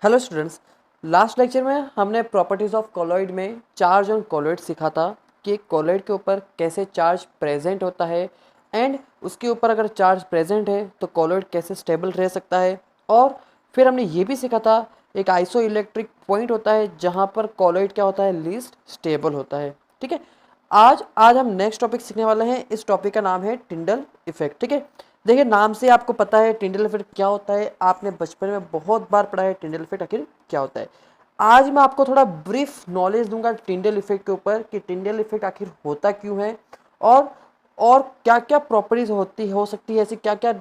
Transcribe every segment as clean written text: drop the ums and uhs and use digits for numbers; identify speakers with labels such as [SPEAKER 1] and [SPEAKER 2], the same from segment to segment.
[SPEAKER 1] Hello students. Last lecture में हमने properties of colloid में चार्ज ऑन कॉलॉइड सीखा था कि कॉलॉइड के ऊपर कैसे चार्ज प्रेजेंट होता है एंड उसके ऊपर अगर चार्ज प्रेजेंट है तो कॉलॉइड कैसे स्टेबल रह सकता है। और फिर हमने ये भी सीखा था एक आइसो इलेक्ट्रिक पॉइंट होता है जहाँ पर कॉलॉइड क्या होता है, लीस्ट स्टेबल होता है। ठीक है, आज आज हम नेक्स्ट टॉपिक सीखने वाले हैं। इस टॉपिक का नाम है टिंडल इफेक्ट। ठीक है, देखिए नाम से आपको पता है टिंडल इफेक्ट क्या होता है। आपने बचपन में बहुत बार पढ़ा है टिंडल इफेक्ट आखिर क्या होता है। आज मैं आपको थोड़ा ब्रीफ नॉलेज दूंगा टिंडल इफेक्ट के ऊपर कि टिंडल इफेक्ट आखिर होता क्यों है और और क्या क्या प्रॉपर्टीज हो सकती है, ऐसी क्या क्या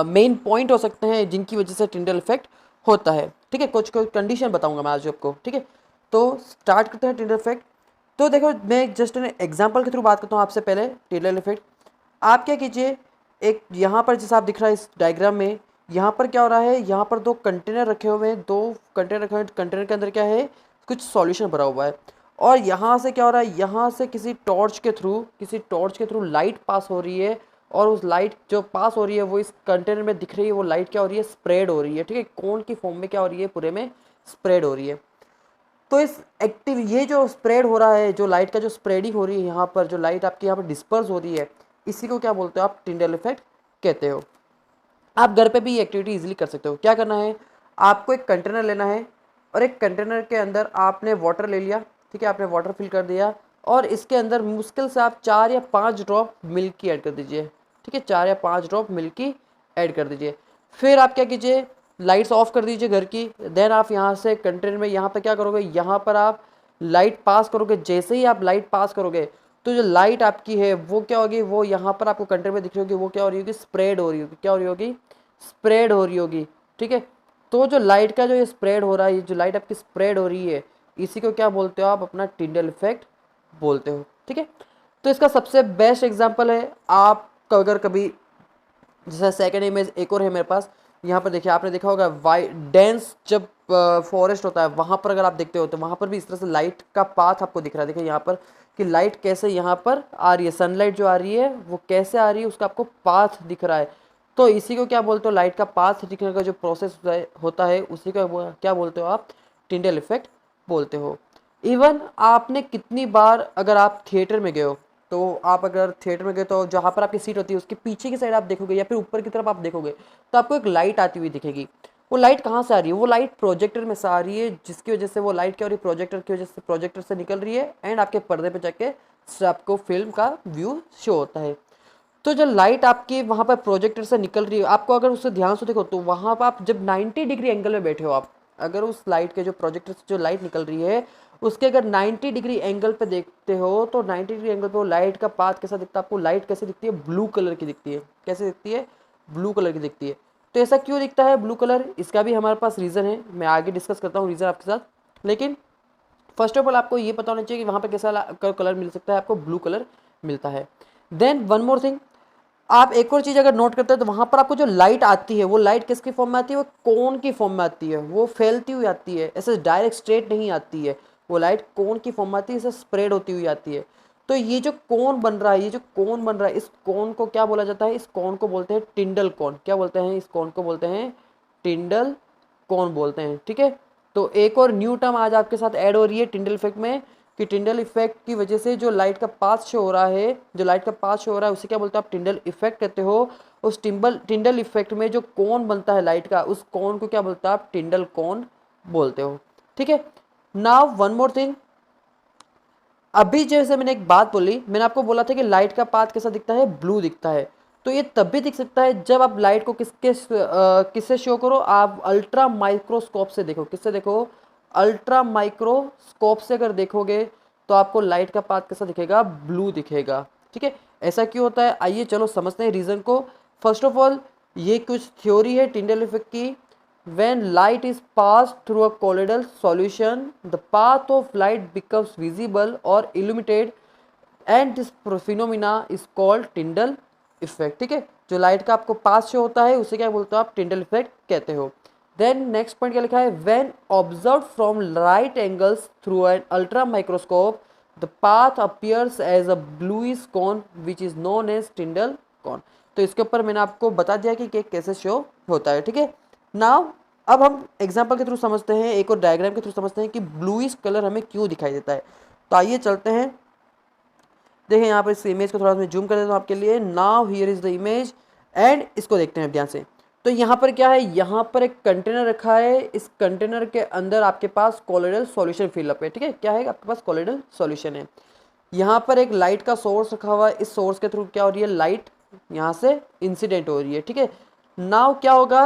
[SPEAKER 1] मेन पॉइंट हो सकते हैं जिनकी वजह से टिंडल इफेक्ट होता है। ठीक है, कुछ कुछ कंडीशन बताऊंगा मैं आज आपको। ठीक है, तो स्टार्ट करते हैं टिंडल इफेक्ट। तो देखो मैं जस्ट एग्जांपल के थ्रू बात करता हूँ आपसे पहले। टिंडल इफेक्ट आप क्या कीजिए, एक यहाँ पर जैसा आप दिख रहा है इस डायग्राम में, यहाँ पर क्या हो रहा है, यहाँ पर दो कंटेनर रखे हुए हैं, दो कंटेनर रखे हुए हैं। कंटेनर के अंदर क्या है, कुछ सॉल्यूशन भरा हुआ है। और यहाँ से क्या हो रहा है, यहाँ से किसी टॉर्च के थ्रू लाइट पास हो रही है। और उस लाइट जो पास हो रही है वो इस कंटेनर में दिख रही है। वो लाइट क्या हो रही है, स्प्रेड हो रही है। ठीक है, कोन की फॉर्म में क्या हो रही है, पूरे में स्प्रेड हो रही है। तो इस एक्टिव ये जो स्प्रेड हो रहा है, जो लाइट का जो स्प्रेडिंग हो रही है, यहाँ पर जो लाइट आपकी यहाँ पर डिस्पर्स हो रही है, इसी को क्या बोलते हो आप, टिंडल इफेक्ट कहते हो। आप घर पे भी ये एक्टिविटी इजीली कर सकते हो। क्या करना है, आपको एक कंटेनर लेना है और एक कंटेनर के अंदर आपने वाटर ले लिया। ठीक है, आपने वाटर फिल कर दिया और इसके अंदर मुश्किल से आप 4 या 5 ड्रॉप मिल्क की ऐड कर दीजिए। ठीक है, 4 या 5 ड्रॉप मिल्क की ऐड कर दीजिए। फिर आप क्या कीजिए, लाइट्स ऑफ कर दीजिए घर की। देन आप यहाँ से कंटेनर में यहाँ पर क्या करोगे, यहाँ पर आप लाइट पास करोगे। जैसे ही आप लाइट पास करोगे तो जो लाइट आपकी है वो क्या होगी, वो यहाँ पर आपको कंटेनर में दिख रही होगी, वो क्या हो रही होगी, स्प्रेड हो रही होगी। क्या हो रही होगी, स्प्रेड हो रही होगी। ठीक है, तो जो लाइट का जो ये स्प्रेड हो रहा है, ये जो लाइट आपकी स्प्रेड हो रही है, इसी को क्या बोलते हो आप, अपना टिंडल इफेक्ट बोलते हो। ठीक है, तो इसका सबसे बेस्ट एग्जांपल है, आप अगर कभी जैसा सेकंड इमेज एक और है मेरे पास, यहाँ पर देखिए, आपने देखा होगा वाइट डेंस जब फॉरेस्ट होता है वहाँ पर अगर आप देखते हो तो वहाँ पर भी इस तरह से लाइट का पाथ आपको दिख रहा है। देखिए यहाँ पर कि लाइट कैसे यहाँ पर आ रही है, सनलाइट जो आ रही है वो कैसे आ रही है, उसका आपको पाथ दिख रहा है। तो इसी को क्या बोलते हो, लाइट का पाथ दिखने का जो प्रोसेस होता है उसी को क्या बोलते हो आप, टिंडल इफेक्ट बोलते हो। इवन आपने कितनी बार अगर आप थिएटर में गए हो, तो आप अगर थिएटर में गए तो जहाँ पर आपकी सीट होती है उसके पीछे की साइड आप देखोगे या फिर ऊपर की तरफ आप देखोगे तो आपको एक लाइट आती हुई दिखेगी। वो लाइट कहाँ से आ रही है, वो लाइट प्रोजेक्टर में से आ रही है, जिसकी वजह से वो लाइट क्या हो रही है, प्रोजेक्टर की वजह से प्रोजेक्टर से निकल रही है एंड आपके पर्दे पे जाके आपको फिल्म का व्यू शो होता है। तो जो लाइट आपकी वहाँ पर प्रोजेक्टर से निकल रही है, आपको अगर उससे ध्यान से देखो तो वहाँ पर आप जब 90 डिग्री एंगल में बैठे हो, आप अगर उस लाइट के जो प्रोजेक्टर से जो लाइट निकल रही है उसके अगर 90 डिग्री एंगल पे देखते हो तो 90 डिग्री एंगल पे वो लाइट का पाथ कैसा दिखता है आपको, लाइट कैसे दिखती है, ब्लू कलर की दिखती है। कैसे दिखती है, ब्लू कलर की दिखती है। तो ऐसा क्यों दिखता है ब्लू कलर, इसका भी हमारे पास रीज़न है, मैं आगे डिस्कस करता हूँ रीज़न आपके साथ। लेकिन फर्स्ट ऑफ ऑल आपको ये पता होना चाहिए कि वहाँ पर कैसा कलर मिल सकता है, आपको ब्लू कलर मिलता है। देन वन मोर थिंग, आप एक और चीज़ अगर नोट करते हैं तो वहाँ पर आपको जो लाइट आती है वो लाइट किसकी फॉर्म में आती है, वो कोन की फॉर्म में आती है, वो फैलती हुई आती है, ऐसे डायरेक्ट स्ट्रेट नहीं आती है। वो लाइट कोन की फॉर्म में आती है, ऐसे स्प्रेड होती हुई आती है। तो ये जो कोन बन रहा है, ये जो कोन बन रहा है, इस कोन को क्या बोला जाता है, इस कोन को बोलते हैं टिंडल कोन। क्या बोलते हैं, इस कोन को बोलते हैं टिंडल कोन बोलते हैं। ठीक है, तो एक और न्यू टर्म आज आपके साथ ऐड हो रही है टिंडल इफेक्ट में कि टिंडल इफेक्ट की वजह से जो लाइट का पाथ शो हो रहा है, जो लाइट का पाथ शो हो रहा है उसे क्या बोलते हैं आप, टिंडल इफेक्ट कहते हो। उस टिंडल इफेक्ट में जो कोन बनता है लाइट का, उस कोन को क्या बोलते हैं आप, टिंडल कोन बोलते हो। ठीक है, नाउ वन मोर थिंग, अभी जैसे मैंने एक बात बोली, मैंने आपको बोला था कि लाइट का पाथ कैसा दिखता है, ब्लू दिखता है। तो ये तब भी दिख सकता है जब आप लाइट को किससे शो करो, आप अल्ट्रा माइक्रोस्कोप से देखो। किससे देखो, अल्ट्रा माइक्रोस्कोप से अगर देखोगे तो आपको लाइट का पाथ कैसा दिखेगा, ब्लू दिखेगा। ठीक है, ऐसा क्यों होता है, आइए चलो समझते हैं रीज़न को। फर्स्ट ऑफ ऑल ये कुछ थ्योरी है टिंडल इफेक्ट की। When light is passed through a colloidal solution, the path of light becomes visible or illuminated and this phenomena is called Tyndall effect। ठीक है, जो लाइट का आपको पास से होता है उसे क्या बोलते हो आप, टिंडल इफेक्ट कहते हो। देन नेक्स्ट पॉइंट क्या लिखा है, when observed from right angles through an ultra microscope the path appears as a bluish cone which is known as Tyndall cone। तो इसके ऊपर मैंने आपको बता दिया कि कैसे शो होता है। ठीक है, नाउ अब हम एग्जाम्पल के थ्रू समझते हैं, एक और डायग्राम के थ्रू समझते हैं कि ब्लूइश कलर हमें क्यों दिखाई देता है। तो आइए चलते हैं, देखें यहाँ पर इस इमेज को थोड़ा सा जूम कर देता हूँ आपके लिए। Now here is the image and इसको देखते हैं ध्यान से। तो यहाँ पर क्या है, यहाँ पर एक कंटेनर रखा है, इस कंटेनर के अंदर आपके पास कोलोइडल सॉल्यूशन फिलअप है, ठीक है। क्या है, आपके पास कोलोइडल सॉल्यूशन है। यहाँ पर एक लाइट का सोर्स रखा हुआ है, इस सोर्स के थ्रू क्या हो रही है, लाइट यहाँ से इंसिडेंट हो रही है, ठीक है। नाउ क्या होगा,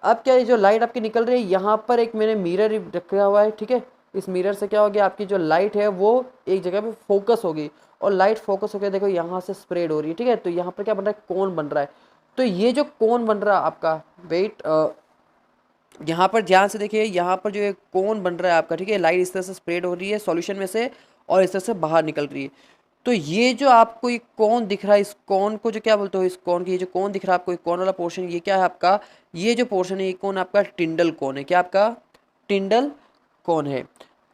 [SPEAKER 1] अब क्या है, जो लाइट आपकी निकल रही है, यहाँ पर एक मैंने मिरर रखा हुआ है, ठीक है। इस मिरर से क्या हो गया, आपकी जो लाइट है वो एक जगह पे फोकस होगी और लाइट फोकस होकर देखो यहाँ से स्प्रेड हो रही है, ठीक है। तो यहाँ पर क्या बन रहा है, कोन बन रहा है। तो ये जो कोन बन रहा है आपका, वेट यहाँ पर ध्यान से देखिए, यहाँ पर जो एक कोन बन रहा है आपका, ठीक है। लाइट इस तरह से स्प्रेड हो रही है सॉल्यूशन में से और इस तरह से बाहर निकल रही है। तो ये जो आपको एक कोन दिख रहा है, इस कोन को जो क्या बोलते हो, इस कोन की ये जो कोन दिख रहा है आपको, एक कोन वाला पोर्शन, ये क्या है आपका, ये जो पोर्शन है ये कोन आपका टिंडल कोन है। क्या आपका टिंडल कोन है।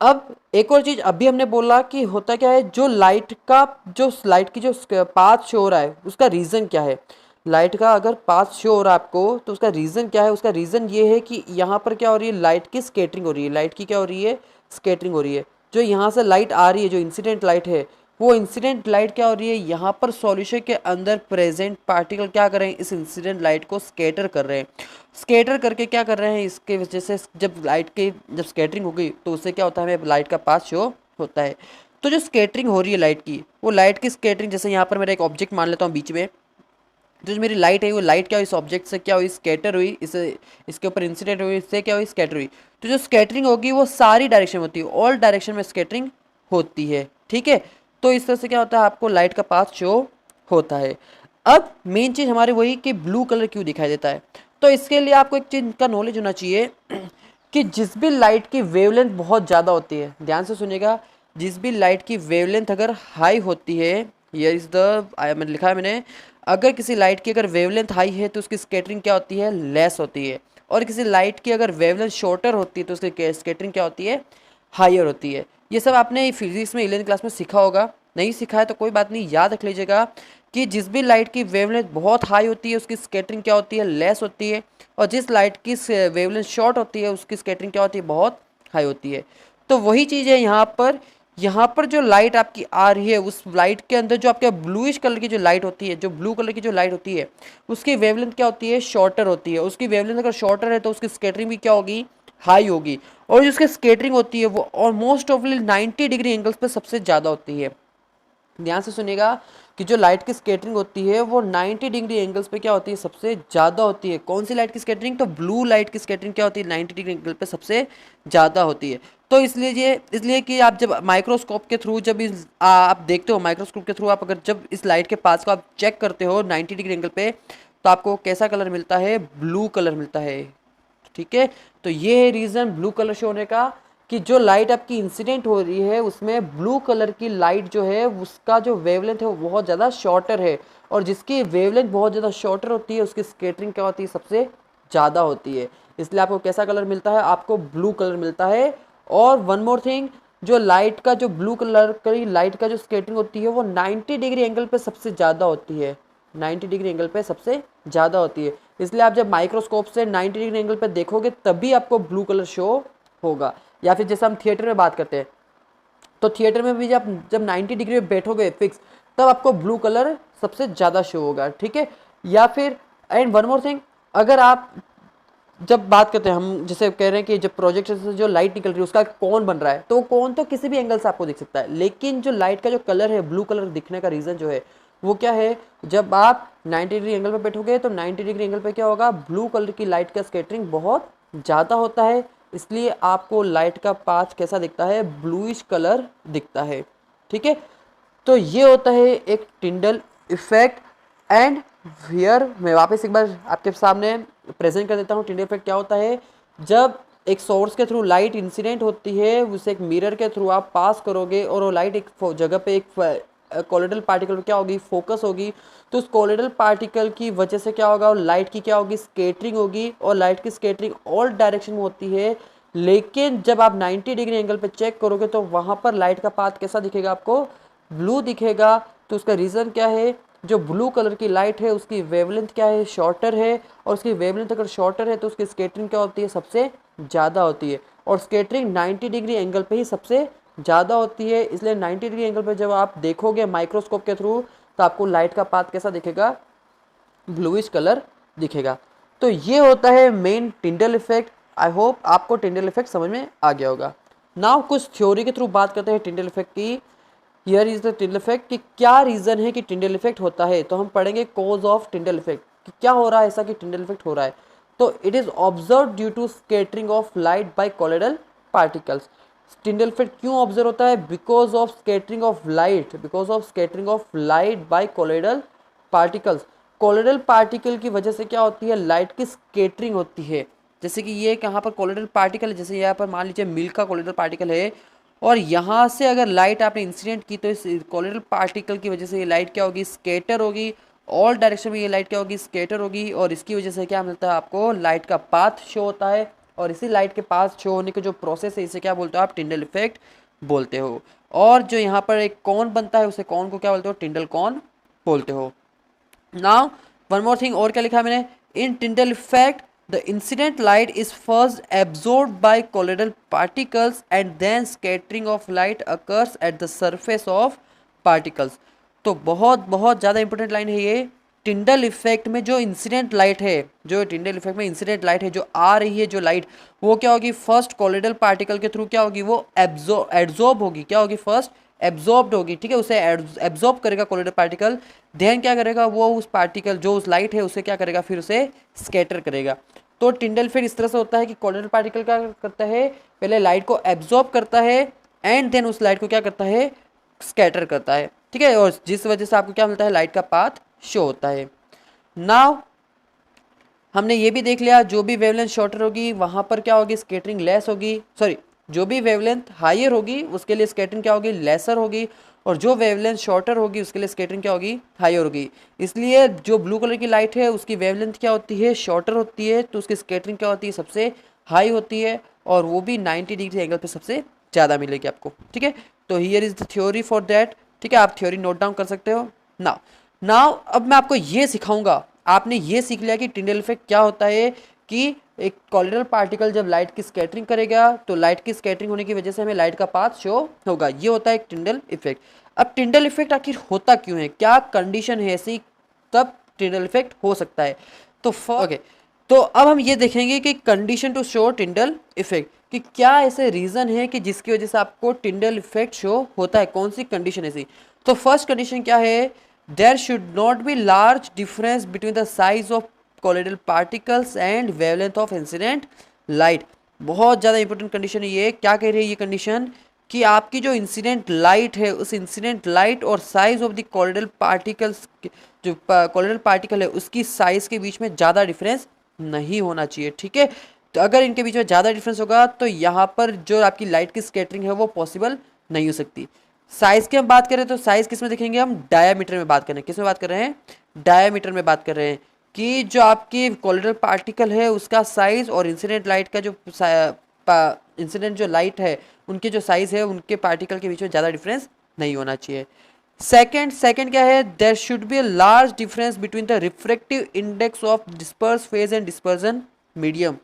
[SPEAKER 1] अब एक और चीज अभी हमने बोला कि होता क्या है, जो लाइट की जो पाथ शो हो रहा है उसका रीजन क्या है। लाइट का अगर पाथ शो हो रहा है आपको तो उसका रीजन क्या है, उसका रीजन ये है कि यहाँ पर क्या हो रही है, लाइट की स्केटरिंग हो रही है। लाइट की क्या हो रही है, स्केटरिंग हो रही है। जो यहाँ से लाइट आ रही है, जो इंसिडेंट लाइट है, वो इंसिडेंट लाइट क्या हो रही है, यहाँ पर सॉल्यूशन के अंदर प्रेजेंट पार्टिकल क्या कर रहे हैं, इस इंसिडेंट लाइट को स्केटर कर रहे हैं। स्केटर करके क्या कर रहे हैं, इसके वजह से जब स्केटरिंग होगी तो उससे क्या होता है, हमें लाइट का पाथ शो होता है। तो जो स्केटरिंग हो रही है लाइट की, वो लाइट की स्केटरिंग, जैसे यहाँ पर मेरा एक ऑब्जेक्ट मान लेता हूँ बीच में, जो मेरी लाइट है वो लाइट क्या हुई, इस ऑब्जेक्ट से क्या हुई, स्कैटर हुई, इसके ऊपर इंसिडेंट हुई, इससे क्या हुई, स्कैटर हुई। तो जो स्कैटरिंग होगी वो सारी डायरेक्शन में होती है, ऑल डायरेक्शन में स्कैटरिंग होती है, ठीक है। तो इस तरह से क्या होता है, आपको लाइट का पाथ शो होता है। अब मेन चीज़ हमारी वही कि ब्लू कलर क्यों दिखाई देता है। तो इसके लिए आपको एक चीज़ का नॉलेज होना चाहिए कि जिस भी लाइट की वेवलेंथ बहुत ज़्यादा होती है, ध्यान से सुनिएगा, जिस भी लाइट की वेवलेंथ अगर हाई होती है, हियर इज द मैंने लिखा है मैंने, अगर किसी लाइट की अगर वेवलेंथ हाई है तो उसकी स्कैटरिंग क्या होती है, लेस होती है। और किसी लाइट की अगर वेवलेंथ शॉर्टर होती है तो उसकी स्कैटरिंग क्या होती है, हायर होती है। ये सब आपने फिजिक्स में 11th क्लास में सीखा होगा, नहीं सीखा है तो कोई बात नहीं, याद रख लीजिएगा कि जिस भी लाइट की वेवलेंथ बहुत हाई होती है उसकी स्कैटरिंग क्या होती है, लेस होती है। और जिस लाइट की वेवलेंथ शॉर्ट होती है उसकी स्कैटरिंग क्या होती है, बहुत हाई होती है। तो वही चीज़ है यहाँ पर जो लाइट आपकी आ रही है, उस लाइट के अंदर जो आपके ब्लूइश कलर की जो लाइट होती है, जो ब्लू कलर की जो लाइट होती है, उसकी वेवलेंथ क्या होती है, शॉर्टर होती है। उसकी वेवलेंथ अगर शॉर्टर है तो उसकी स्कैटरिंग भी क्या होगी, हाई होगी। और जो उसकी स्कैटरिंग होती है वो ऑलमोस्ट ऑफली 90 डिग्री एंगल्स पे सबसे ज़्यादा होती है। ध्यान से सुनिएगा कि जो लाइट की स्कैटरिंग होती है वो 90 डिग्री एंगल्स पे क्या होती है, सबसे ज़्यादा होती है। कौन सी लाइट की स्कैटरिंग, तो ब्लू लाइट की स्कैटरिंग क्या होती है, 90 डिग्री एंगल पे सबसे ज़्यादा होती है। तो इसलिए कि आप जब माइक्रोस्कोप के थ्रू जब आप देखते हो, माइक्रोस्कोप के थ्रू आप अगर जब इस लाइट के पास को आप चेक करते हो 90 डिग्री एंगल पे, तो आपको कैसा कलर मिलता है, ब्लू कलर मिलता है, ठीक है। तो ये है रीज़न ब्लू कलर शो होने का, कि जो लाइट आपकी इंसिडेंट हो रही है उसमें ब्लू कलर की लाइट जो है उसका जो वेवलेंथ है वो बहुत ज़्यादा शॉर्टर है। और जिसकी वेवलेंथ बहुत ज़्यादा शॉर्टर होती है उसकी स्कैटरिंग क्या होती है, सबसे ज़्यादा होती है। इसलिए आपको कैसा कलर मिलता है, आपको ब्लू कलर मिलता है। और वन मोर थिंग, जो लाइट का जो ब्लू कलर की लाइट का जो स्कैटरिंग होती है वो 90 डिग्री एंगल पे सबसे ज़्यादा होती है, 90 डिग्री एंगल पे सबसे ज़्यादा होती है। इसलिए आप जब माइक्रोस्कोप से 90 डिग्री एंगल पे देखोगे तभी आपको ब्लू कलर शो होगा। या फिर जैसे हम थिएटर में बात करते हैं, तो थिएटर में भी जब 90 डिग्री में बैठोगे फिक्स, तब आपको ब्लू कलर सबसे ज़्यादा शो होगा, ठीक है। या फिर एंड वन मोर थिंग, अगर आप जब बात करते हैं, हम जैसे कह रहे हैं कि जब प्रोजेक्टर से जो लाइट निकल रही है उसका कौन बन रहा है, तो कौन तो किसी भी एंगल से आपको दिख सकता है, लेकिन जो लाइट का जो कलर है, ब्लू कलर दिखने का रीज़न जो है वो क्या है, जब आप 90 डिग्री एंगल पे बैठोगे तो 90 डिग्री एंगल पे क्या होगा, ब्लू कलर की लाइट का स्कैटरिंग बहुत ज़्यादा होता है। इसलिए आपको लाइट का पाथ कैसा दिखता है, ब्लूइश कलर दिखता है, ठीक है। तो ये होता है एक टिंडल इफेक्ट। एंड हियर मैं वापस एक बार आपके सामने प्रेजेंट कर देता हूँ। टिंडल इफेक्ट क्या होता है, जब एक सोर्स के थ्रू लाइट इंसिडेंट होती है, उसे एक मिरर के थ्रू आप पास करोगे और वो लाइट एक जगह पे एक कोलोइडल पार्टिकल क्या होगी, फोकस होगी। तो उस कोलोइडल पार्टिकल की वजह से क्या होगा, और लाइट की क्या होगी, स्केटरिंग होगी। और लाइट की स्केटरिंग ऑल डायरेक्शन में होती है, लेकिन जब आप 90 डिग्री एंगल पे चेक करोगे तो वहाँ पर लाइट का पाथ कैसा दिखेगा, आपको ब्लू दिखेगा। तो उसका रीज़न क्या है, जो ब्लू कलर की लाइट है उसकी वेवलेंथ क्या है, शॉर्टर है, और उसकी वेवलेंथ अगर शॉर्टर है तो उसकी स्कैटरिंग क्या होती है, सबसे ज़्यादा होती है, और स्कैटरिंग 90 डिग्री एंगल पे ही सबसे ज़्यादा होती है। इसलिए 90 डिग्री एंगल पे जब आप देखोगे माइक्रोस्कोप के थ्रू तो आपको लाइट का पाथ कैसा दिखेगा, ब्लूइश कलर दिखेगा। तो ये होता है main Tyndall effect. I hope आपको टिंडल इफेक्ट समझ में आ गया होगा। नाउ कुछ थ्योरी के थ्रू बात करते हैं टिंडल इफेक्ट की। हियर इज द टिंडल इफेक्ट कि क्या रीज़न है कि टिंडल इफेक्ट होता है। तो हम पढ़ेंगे कॉज ऑफ टिंडल इफेक्ट कि क्या हो रहा है ऐसा कि टिंडल इफेक्ट हो रहा है। तो it is observe due to scattering of light by colloidal particles. Tyndall effect क्यों ऑब्जर्व होता है, because of scattering of light, because of scattering of light by colloidal particles. Colloidal particle की वजह से क्या होती है, लाइट की स्कैटरिंग होती है। जैसे कि ये यहाँ पर कोलोइडल पार्टिकल है, जैसे यहाँ पर मान लीजिए मिल्क का कोलोइडल पार्टिकल है, और यहाँ से अगर लाइट आपने इंसिडेंट की तो इस कोलोइडल पार्टिकल की वजह से ये लाइट क्या होगी, स्कैटर होगी। ऑल डायरेक्शन में ये लाइट क्या होगी, स्कैटर होगी, और इसकी वजह से क्या मिलता है आपको, लाइट का पाथ शो होता है। और इसी लाइट के पाथ शो होने का जो प्रोसेस है इसे क्या बोलते हो आप, टिंडल इफेक्ट बोलते हो। और जो यहाँ पर एक कॉन बनता है उसे कॉन को क्या बोलते हो, टिंडल कॉन बोलते हो। नाउ वन मोर थिंग, और क्या लिखा है मैंने, in Tyndall effect the incident light is first absorbed by colloidal particles and then scattering of light occurs at the surface of particles। तो बहुत बहुत ज़्यादा इंपॉर्टेंट लाइन है ये। टिंडल इफेक्ट में जो इंसिडेंट लाइट है, जो टिंडल इफेक्ट में इंसिडेंट लाइट है, जो आ रही है जो लाइट, वो क्या होगी, फर्स्ट कोलोइडल पार्टिकल के थ्रू क्या होगी, वो एब्जॉर्ब होगी। क्या होगी, फर्स्ट एब्जॉर्ब्ड होगी, ठीक है, उसे एब्जॉर्ब करेगा कोलोइडल पार्टिकल। देन क्या करेगा वो, उस पार्टिकल जो उस लाइट है उसे क्या करेगा, फिर उसे स्कैटर करेगा। तो टिंडल इफेक्ट इस तरह से होता है कि कोलोइडल पार्टिकल क्या करता है, पहले लाइट को एब्जॉर्ब करता है एंड देन उस लाइट को क्या करता है, स्कैटर करता है, ठीक है, और जिस वजह से आपको क्या मिलता है, लाइट का पाथ शो होता है। नाउ हमने ये भी देख लिया, जो भी वेवलेंथ शॉर्टर होगी वहां पर क्या होगी, स्कैटरिंग लेस होगी, सॉरी, जो भी वेवलेंथ हायर होगी उसके लिए स्कैटरिंग क्या होगी, लेसर होगी, और जो वेवलेंथ शॉर्टर होगी उसके लिए स्कैटरिंग क्या होगी, हायर होगी। इसलिए जो ब्लू कलर की लाइट है उसकी वेवलेंथ क्या होती है, शॉर्टर होती है, तो उसकी स्कैटरिंग क्या होती है, सबसे हाई होती है, और वो भी 90 डिग्री एंगल पे सबसे ज़्यादा मिलेगी आपको, ठीक है। तो here is the theory for that, ठीक है, आप थ्योरी नोट डाउन कर सकते हो। नाउ नाउ अब मैं आपको ये सिखाऊंगा। आपने ये सीख लिया कि टिंडल इफेक्ट क्या होता है, कि एक कोलोइडल पार्टिकल जब लाइट की स्कैटरिंग करेगा तो लाइट की स्कैटरिंग होने की वजह से हमें लाइट का पाथ शो होगा। ये होता है एक टिंडल इफेक्ट। अब टिंडल इफेक्ट आखिर होता क्यों है, क्या कंडीशन है ऐसी तब टिंडल इफेक्ट हो सकता है। तो ओके, तो अब हम ये देखेंगे कि condition to show Tyndall effect, कि क्या ऐसे रीज़न है कि जिसकी वजह से आपको टिंडल इफेक्ट शो होता है, कौन सी कंडीशन ऐसी। तो फर्स्ट कंडीशन क्या है, there should not be large difference between the size of colloidal particles and wavelength of incident light. बहुत ज़्यादा इंपॉर्टेंट कंडीशन है ये। क्या कह रही है ये कंडीशन, कि आपकी जो इंसिडेंट लाइट है उस इंसिडेंट लाइट और size of the colloidal particles, जो कोलोइडल पार्टिकल है उसकी साइज के बीच में ज़्यादा डिफरेंस नहीं होना चाहिए, ठीक है। तो अगर इनके बीच में ज़्यादा डिफरेंस होगा तो यहाँ पर जो आपकी लाइट की स्कैटरिंग है वो पॉसिबल नहीं हो सकती। साइज़ की हम बात करें तो साइज़ किस में देखेंगे, हम डायामीटर में बात कर रहे हैं। किस में बात कर रहे हैं, डायामीटर में बात कर रहे हैं, कि जो आपकी कोलोइडल पार्टिकल है उसका साइज़ और इंसिडेंट लाइट का जो इंसिडेंट जो लाइट है उनके जो साइज़ है उनके पार्टिकल के बीच में ज़्यादा डिफरेंस नहीं होना चाहिए। सेकंड क्या है, there should be a large difference between the refractive index of disperse phase and dispersion medium.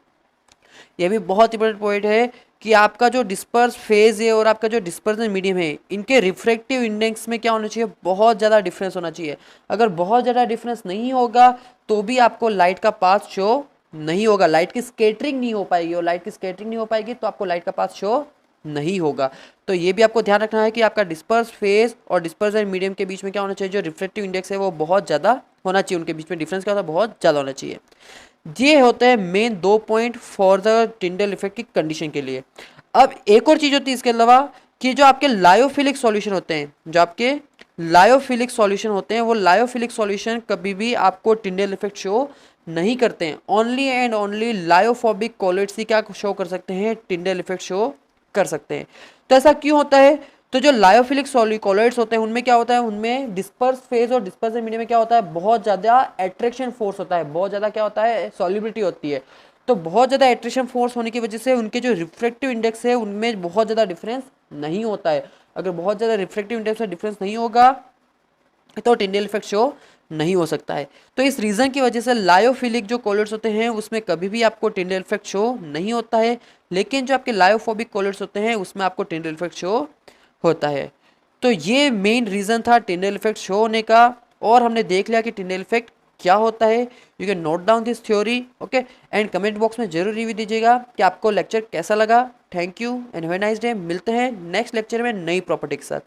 [SPEAKER 1] ये भी बहुत इंपॉर्टेंट पॉइंट है कि आपका जो डिस्पर्स फेज है और आपका जो डिस्पर्जन मीडियम है इनके रिफ्रैक्टिव इंडेक्स में क्या होना चाहिए, बहुत ज़्यादा डिफरेंस होना चाहिए। अगर बहुत ज़्यादा डिफरेंस नहीं होगा तो भी आपको लाइट का पाथ शो नहीं होगा, लाइट की स्कैटरिंग नहीं हो पाएगी, और लाइट की स्कैटरिंग नहीं हो पाएगी तो आपको लाइट का पाथ शो नहीं होगा। तो ये भी आपको ध्यान रखना है कि आपका डिस्पर्स फेज और डिस्पर्जन मीडियम के बीच में क्या होना चाहिए, जो रिफ्रैक्टिव इंडेक्स है वो बहुत ज़्यादा होना चाहिए, उनके बीच में डिफरेंस क्या होता है, बहुत ज़्यादा होना चाहिए। ये होते हैं main 2 point for the Tyndall effect की कंडीशन के लिए। अब एक और चीज़ होती है इसके अलावा, कि जो आपके लायोफिलिक सॉल्यूशन होते हैं, जो आपके लायोफिलिक सॉल्यूशन होते हैं वो लायोफिलिक सॉल्यूशन कभी भी आपको टिंडल इफेक्ट शो नहीं करते हैं। ओनली एंड ओनली लायोफोबिक कॉलोइड्स ही क्या शो कर सकते हैं, टिंडल इफेक्ट शो कर सकते हैं। तो ऐसा क्यों होता है, तो जो लायोफिलिक कॉलोइड्स होते हैं उनमें क्या होता है, उनमें डिस्पर्स फेज और डिस्पर्जन मीडियम में क्या होता है, बहुत ज़्यादा एट्रैक्शन फोर्स होता है, बहुत ज़्यादा क्या होता है, सॉल्युबिलिटी होती है। तो बहुत ज़्यादा एट्रैक्शन फोर्स होने की वजह से उनके जो रिफ्रैक्टिव इंडेक्स है उनमें बहुत ज़्यादा डिफरेंस नहीं होता है। अगर बहुत ज़्यादा रिफ्रैक्टिव इंडेक्स में डिफरेंस नहीं होगा तो टिंडेल इफेक्ट शो नहीं हो सकता है। तो इस रीज़न की वजह से लायोफिलिक जो कोलर्स होते हैं उसमें कभी भी आपको टिंडेल इफेक्ट शो नहीं होता है, लेकिन जो आपके लायोफोबिक कोलर्स होते हैं उसमें आपको टिंडेल इफेक्ट शो होता है। तो ये मेन रीज़न था टिंडेल इफेक्ट शो होने का, और हमने देख लिया कि टिंडेल इफेक्ट क्या होता है। You can note down this theory, okay, and comment box में जरूर रिव्यू दीजिएगा कि आपको लेक्चर कैसा लगा। Thank you and have a nice day. मिलते हैं नेक्स्ट लेक्चर में नई प्रॉपर्टी के साथ।